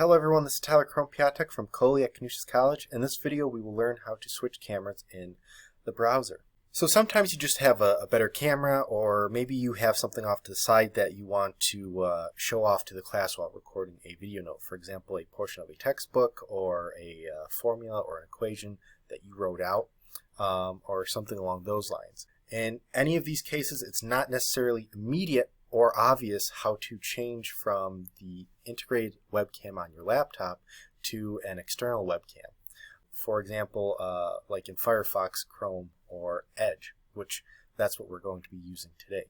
Hello everyone, this is Tyler Krompiatek from Coley at Canisius College. In this video we will learn how to switch cameras in the browser. So sometimes you just have a better camera, or maybe you have something off to the side that you want to show off to the class while recording a video note. For example, a portion of a textbook or a formula or an equation that you wrote out, or something along those lines. In any of these cases, it's not necessarily immediate or obvious how to change from the integrated webcam on your laptop to an external webcam. For example, like in Firefox, Chrome, or Edge, which that's what we're going to be using today.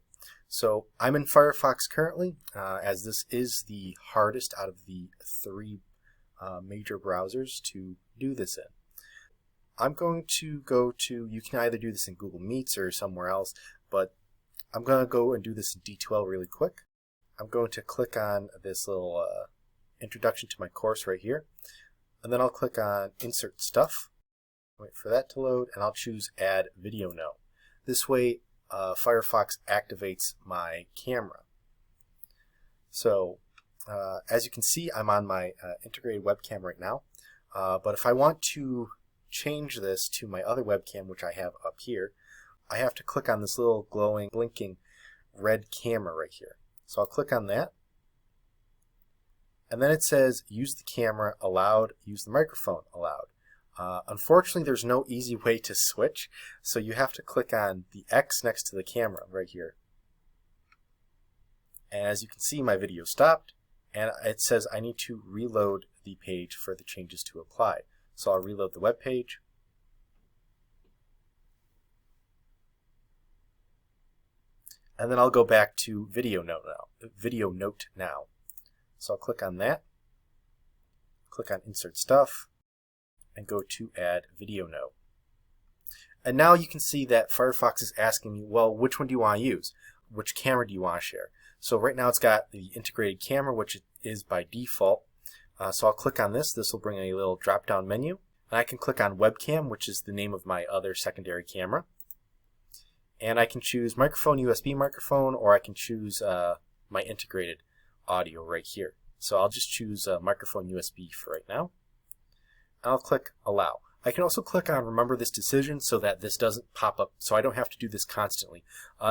So I'm in Firefox currently, as this is the hardest out of the three major browsers to do this in. I'm going to go to, you can either do this in Google Meets or somewhere else, but I'm going to go and do this in D12 really quick. I'm going to click on this little introduction to my course right here, and then I'll click on Insert Stuff, wait for that to load, and I'll choose Add Video Note. This way Firefox activates my camera. So as you can see, I'm on my integrated webcam right now, but if I want to change this to my other webcam, which I have up here, I have to click on this little glowing, blinking red camera right here. So I'll click on that, and then it says use the camera allowed, use the microphone allowed. Unfortunately, there's no easy way to switch, so you have to click on the X next to the camera right here. And as you can see, my video stopped, and it says I need to reload the page for the changes to apply. So I'll reload the web page. And then I'll go back to Video Note now. So I'll click on that, click on Insert Stuff, and go to Add Video Note. And now you can see that Firefox is asking me, well, which one do you want to use? Which camera do you want to share? So right now it's got the integrated camera, which it is by default. So I'll click on this. This will bring a little drop-down menu. And I can click on Webcam, which is the name of my other secondary camera. And I can choose microphone, USB microphone, or I can choose my integrated audio right here. So I'll just choose microphone USB for right now. I'll click Allow. I can also click on Remember this decision so that this doesn't pop up, so I don't have to do this constantly.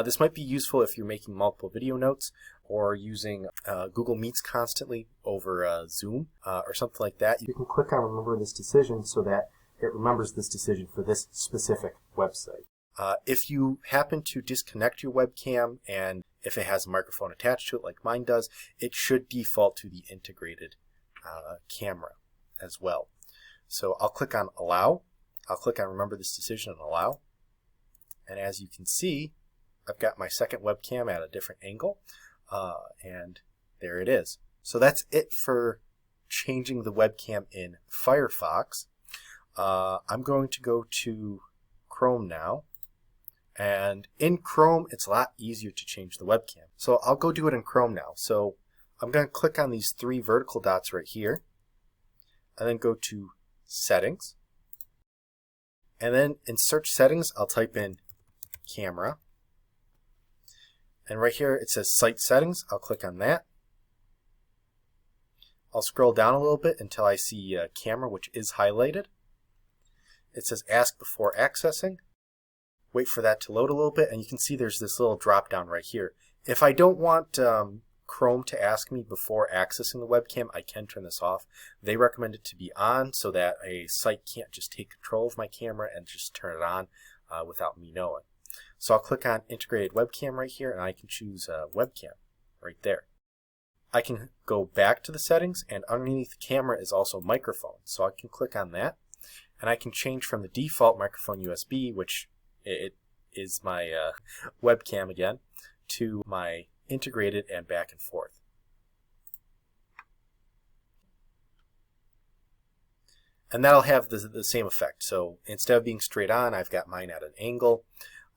This might be useful if you're making multiple video notes or using Google Meets constantly over Zoom or something like that. You can click on Remember this decision so that it remembers this decision for this specific website. If you happen to disconnect your webcam, and if it has a microphone attached to it like mine does, it should default to the integrated camera as well. So I'll click on Allow. I'll click on Remember this decision and Allow. And as you can see, I've got my second webcam at a different angle, and there it is. So that's it for changing the webcam in Firefox. I'm going to go to Chrome now. And in Chrome, it's a lot easier to change the webcam. So I'll go do it in Chrome now. So I'm going to click on these three vertical dots right here, and then go to Settings. And then in Search Settings, I'll type in Camera. And right here it says Site Settings. I'll click on that. I'll scroll down a little bit until I see Camera, which is highlighted. It says Ask Before Accessing. Wait for that to load a little bit, and you can see there's this little drop down right here. If I don't want Chrome to ask me before accessing the webcam, I can turn this off. They recommend it to be on so that a site can't just take control of my camera and just turn it on without me knowing. So I'll click on Integrated Webcam right here, and I can choose Webcam right there. I can go back to the settings, and underneath the camera is also microphone. So I can click on that, and I can change from the default microphone USB, which it is my webcam again, to my integrated and back and forth. And that'll have the same effect. So instead of being straight on, I've got mine at an angle.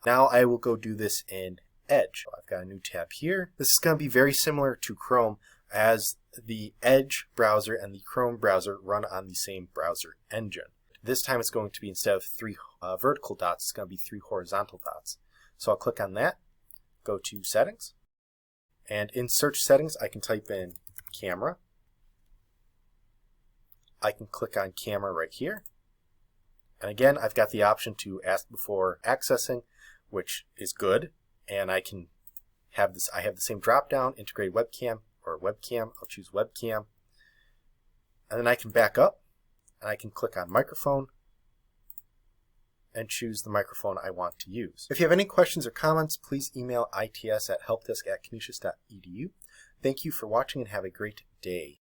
Now I will go do this in Edge. I've got a new tab here. This is going to be very similar to Chrome, as the Edge browser and the Chrome browser run on the same browser engine. This time it's going to be, instead of three vertical dots, it's going to be three horizontal dots. So I'll click on that, go to Settings, and in Search Settings I can type in Camera, I can click on camera right here. And again, I've got the option to ask before accessing, which is good. And I can have this, I have the same drop down, integrated webcam or webcam. I'll choose webcam. And then I can back up and I can click on microphone and choose the microphone I want to use. If you have any questions or comments, please email its@helpdesk@canisius.edu. Thank you for watching and have a great day.